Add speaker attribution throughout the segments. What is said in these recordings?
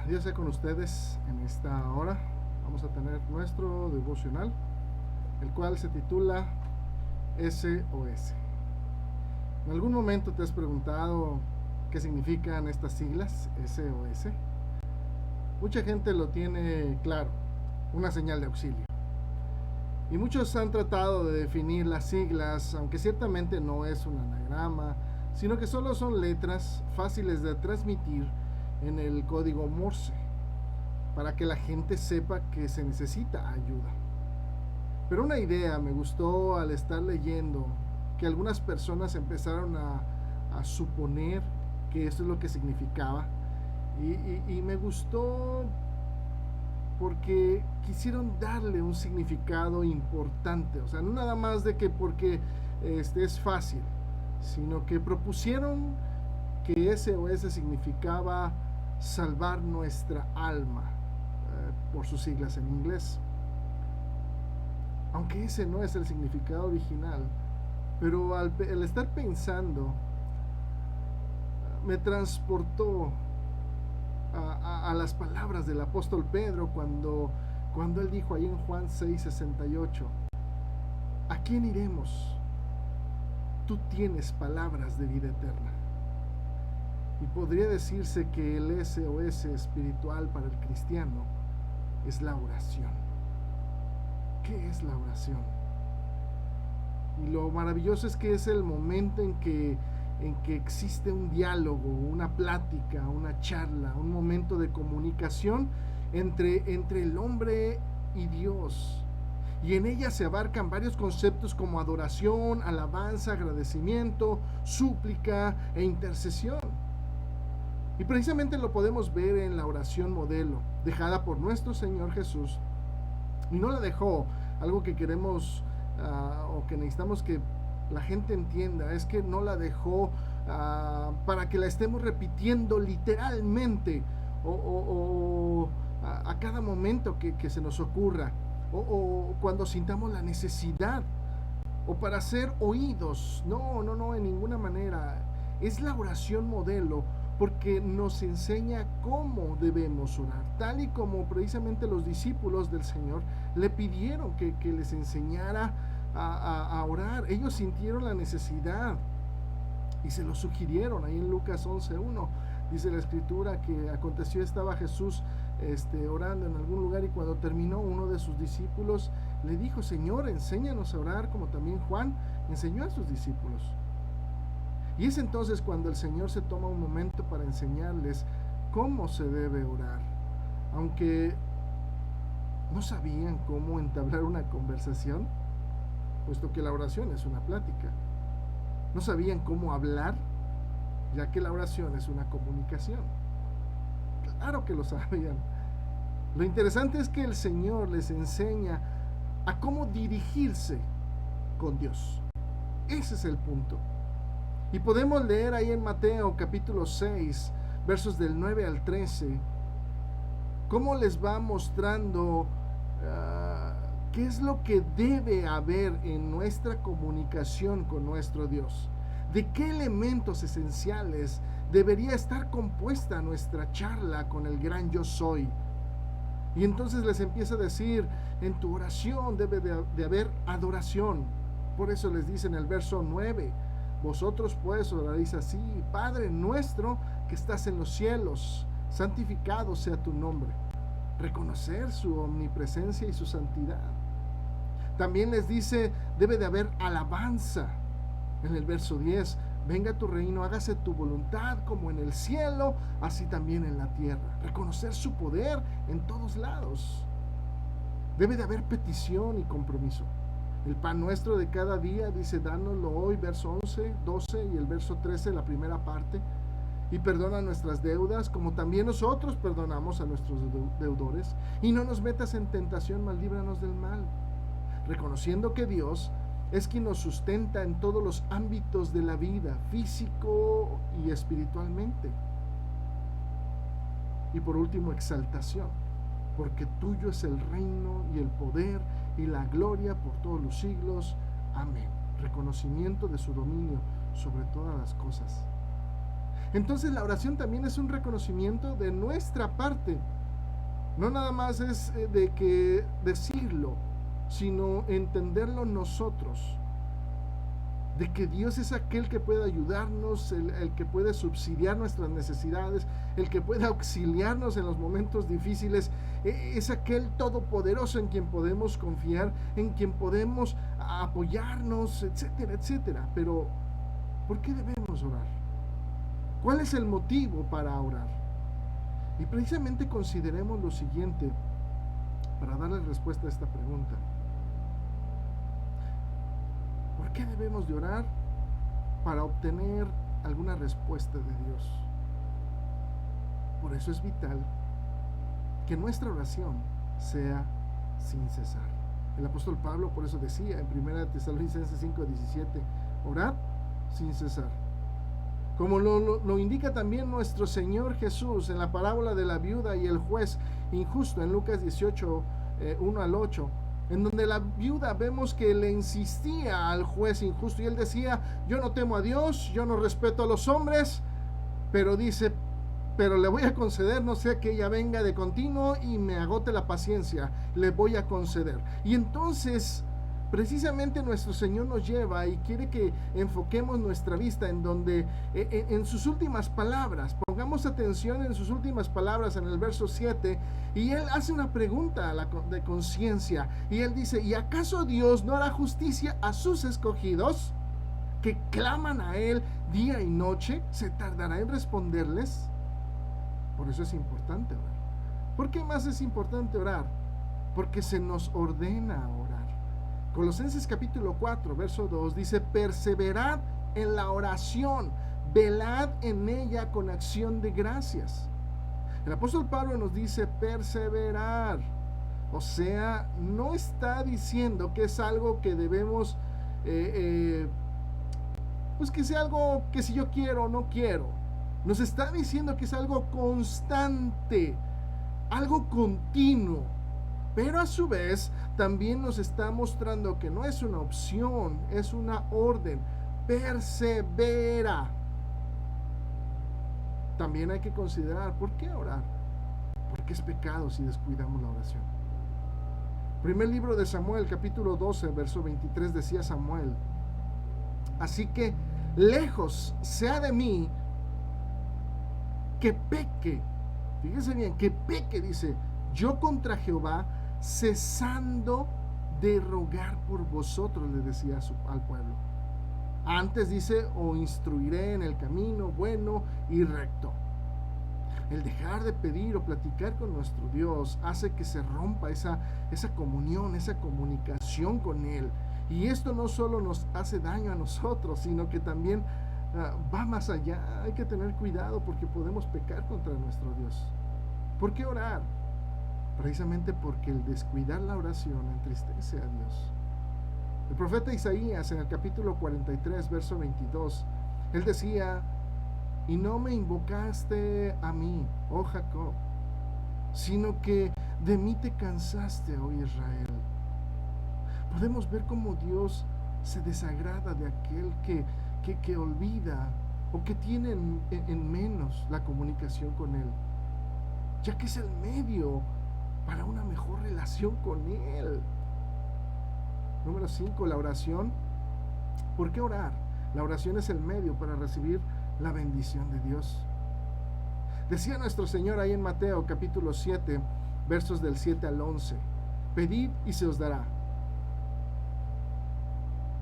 Speaker 1: Dios sea con ustedes en esta hora. Vamos a tener nuestro devocional, el cual se titula SOS. ¿En algún momento te has preguntado qué significan estas siglas SOS? Mucha gente lo tiene claro, una señal de auxilio. Y muchos han tratado de definir las siglas, aunque ciertamente no es un anagrama, sino que solo son letras fáciles de transmitir en el código Morse, para que la gente sepa que se necesita ayuda. Pero una idea me gustó al estar leyendo que algunas personas empezaron a suponer que eso es lo que significaba, y me gustó porque quisieron darle un significado importante, o sea, no nada más de que porque es fácil, sino que propusieron que SOS significaba salvar nuestra alma, por sus siglas en inglés. Aunque ese no es el significado original, pero al estar pensando, me transportó a las palabras del apóstol Pedro cuando él dijo ahí en Juan 6:68, ¿a quién iremos? Tú tienes palabras de vida eterna. Y podría decirse que el SOS espiritual para el cristiano es la oración. ¿Qué es la oración? Y lo maravilloso es que es el momento en que existe un diálogo, una plática, una charla, un momento de comunicación entre el hombre y Dios. Y en ella se abarcan varios conceptos como adoración, alabanza, agradecimiento, súplica e intercesión. Y precisamente lo podemos ver en la oración modelo, dejada por nuestro Señor Jesús. Y no la dejó, algo que queremos o que necesitamos que la gente entienda, es que no la dejó para que la estemos repitiendo literalmente o a cada momento que se nos ocurra, o cuando sintamos la necesidad, o para ser oídos. No, en ninguna manera. Es la oración modelo porque nos enseña cómo debemos orar, tal y como precisamente los discípulos del Señor le pidieron que les enseñara a orar. Ellos sintieron la necesidad y se lo sugirieron. Ahí en Lucas 11:1 dice la escritura que aconteció, estaba Jesús orando en algún lugar, y cuando terminó, uno de sus discípulos le dijo: Señor, enséñanos a orar como también Juan enseñó a sus discípulos. Y es entonces cuando el Señor se toma un momento para enseñarles cómo se debe orar, aunque no sabían cómo entablar una conversación, puesto que la oración es una plática. No sabían cómo hablar, ya que la oración es una comunicación. Claro que lo sabían. Lo interesante es que el Señor les enseña a cómo dirigirse con Dios. Ese es el punto. Y podemos leer ahí en Mateo capítulo 6, versos del 9 al 13, cómo les va mostrando qué es lo que debe haber en nuestra comunicación con nuestro Dios. De qué elementos esenciales debería estar compuesta nuestra charla con el gran yo soy. Y entonces les empieza a decir: en tu oración debe de haber adoración. Por eso les dice en el verso 9: vosotros pues oraréis así: Padre nuestro que estás en los cielos, santificado sea tu nombre. Reconocer su omnipresencia y su santidad. También les dice: debe de haber alabanza. En el verso 10: venga tu reino, hágase tu voluntad como en el cielo, así también en la tierra. Reconocer su poder en todos lados. Debe de haber petición y compromiso. El pan nuestro de cada día, dice, dánoslo hoy, verso 11, 12 y el verso 13, la primera parte. Y perdona nuestras deudas, como también nosotros perdonamos a nuestros deudores. Y no nos metas en tentación, mas líbranos del mal. Reconociendo que Dios es quien nos sustenta en todos los ámbitos de la vida, físico y espiritualmente. Y por último, exaltación, porque tuyo es el reino y el poder y la gloria por todos los siglos. Amén. Reconocimiento de su dominio sobre todas las cosas. Entonces la oración también es un reconocimiento de nuestra parte. No nada más es de que decirlo, sino entenderlo nosotros. De que Dios es aquel que puede ayudarnos, el que puede subsidiar nuestras necesidades, el que puede auxiliarnos en los momentos difíciles, es aquel todopoderoso en quien podemos confiar, en quien podemos apoyarnos, etcétera, etcétera. Pero, ¿por qué debemos orar? ¿Cuál es el motivo para orar? Y precisamente consideremos lo siguiente para darle respuesta a esta pregunta. ¿Por qué debemos de orar? Para obtener alguna respuesta de Dios. Por eso es vital que nuestra oración sea sin cesar. El apóstol Pablo por eso decía en 1 Tesalonicenses 5:17, orad sin cesar. Como lo indica también nuestro Señor Jesús en la parábola de la viuda y el juez injusto en Lucas 18, 1 al 8, en donde la viuda vemos que le insistía al juez injusto y él decía, yo no temo a Dios, yo no respeto a los hombres, pero dice, pero le voy a conceder, no sea que ella venga de continuo y me agote la paciencia, le voy a conceder. Y entonces precisamente nuestro Señor nos lleva y quiere que enfoquemos nuestra vista en donde, en sus últimas palabras, pongamos atención en sus últimas palabras en el verso 7, y Él hace una pregunta de conciencia, y Él dice, ¿y acaso Dios no hará justicia a sus escogidos, que claman a Él día y noche? ¿Se tardará en responderles? Por eso es importante orar. ¿Por qué más es importante orar? Porque se nos ordena orar. Colosenses capítulo 4, verso 2 dice, perseverad en la oración, velad en ella con acción de gracias. El apóstol Pablo nos dice perseverar, o sea, no está diciendo que es algo que debemos, pues que sea algo que si yo quiero o no quiero. Nos está diciendo que es algo constante, algo continuo. Pero a su vez también nos está mostrando que no es una opción, es una orden. Persevera. También hay que considerar, ¿por qué orar? Porque es pecado si descuidamos la oración. Primer libro de Samuel, capítulo 12, verso 23, decía Samuel, así que lejos sea de mí que peque. Fíjense bien, que peque, dice, yo contra Jehová, cesando de rogar por vosotros, le decía al pueblo. Antes dice, o instruiré en el camino bueno y recto. El dejar de pedir o platicar con nuestro Dios hace que se rompa esa comunión, esa comunicación con Él. Y esto no solo nos hace daño a nosotros, sino que también va más allá. Hay que tener cuidado porque podemos pecar contra nuestro Dios. ¿Por qué orar? Precisamente porque el descuidar la oración entristece a Dios. El profeta Isaías en el capítulo 43, verso 22, él decía, y no me invocaste a mí, oh Jacob, sino que de mí te cansaste, oh Israel. Podemos ver cómo Dios se desagrada de aquel que olvida o que tiene en menos la comunicación con Él, ya que es el medio para una mejor relación con Él. Número 5, la oración. ¿Por qué orar? La oración es el medio para recibir la bendición de Dios. Decía nuestro Señor ahí en Mateo capítulo 7, versos del 7 al 11, pedid y se os dará,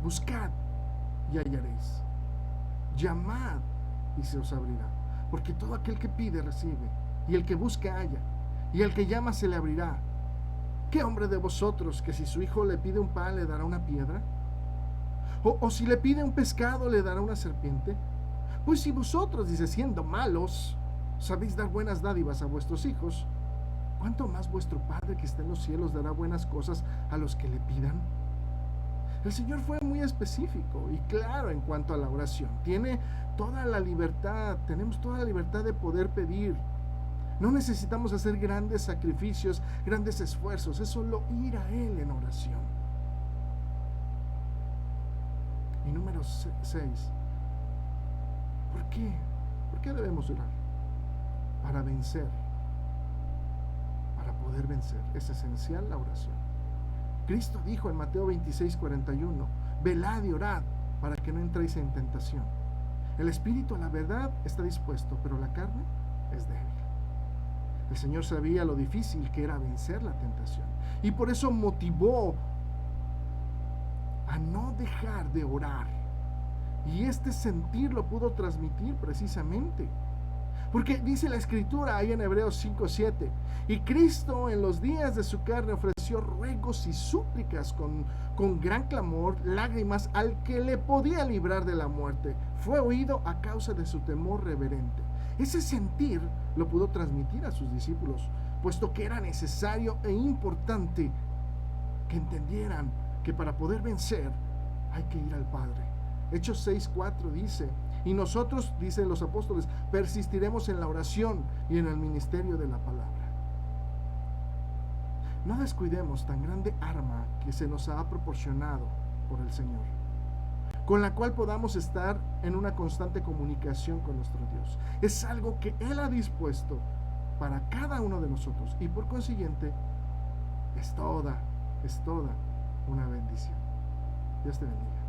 Speaker 1: buscad y hallaréis, llamad y se os abrirá, porque todo aquel que pide recibe, y el que busca halla, y el que llama se le abrirá. ¿Qué hombre de vosotros que si su hijo le pide un pan le dará una piedra? ¿O si le pide un pescado le dará una serpiente? Pues si vosotros, dice, siendo malos, sabéis dar buenas dádivas a vuestros hijos, ¿cuánto más vuestro Padre que está en los cielos dará buenas cosas a los que le pidan? El Señor fue muy específico y claro en cuanto a la oración. Tiene toda la libertad, tenemos toda la libertad de poder pedir. No necesitamos hacer grandes sacrificios, grandes esfuerzos, es solo ir a Él en oración. Y número 6, ¿por qué qué debemos orar? Para vencer, para poder vencer. Es esencial la oración. Cristo dijo en Mateo 26:41, velad y orad para que no entréis en tentación. El espíritu a la verdad está dispuesto, pero la carne es débil. El Señor sabía lo difícil que era vencer la tentación, y por eso motivó a no dejar de orar. Y este sentir lo pudo transmitir precisamente, porque dice la Escritura ahí en Hebreos 5:7, y Cristo en los días de su carne ofreció ruegos y súplicas con gran clamor, lágrimas, al que le podía librar de la muerte. Fue oído a causa de su temor reverente. Ese sentir lo pudo transmitir a sus discípulos, puesto que era necesario e importante que entendieran que para poder vencer hay que ir al Padre. Hechos 6:4 dice, y nosotros, dicen los apóstoles, persistiremos en la oración y en el ministerio de la palabra. No descuidemos tan grande arma que se nos ha proporcionado por el Señor, con la cual podamos estar en una constante comunicación con nuestro Dios. Es algo que Él ha dispuesto para cada uno de nosotros, y por consiguiente es toda una bendición. Dios te bendiga.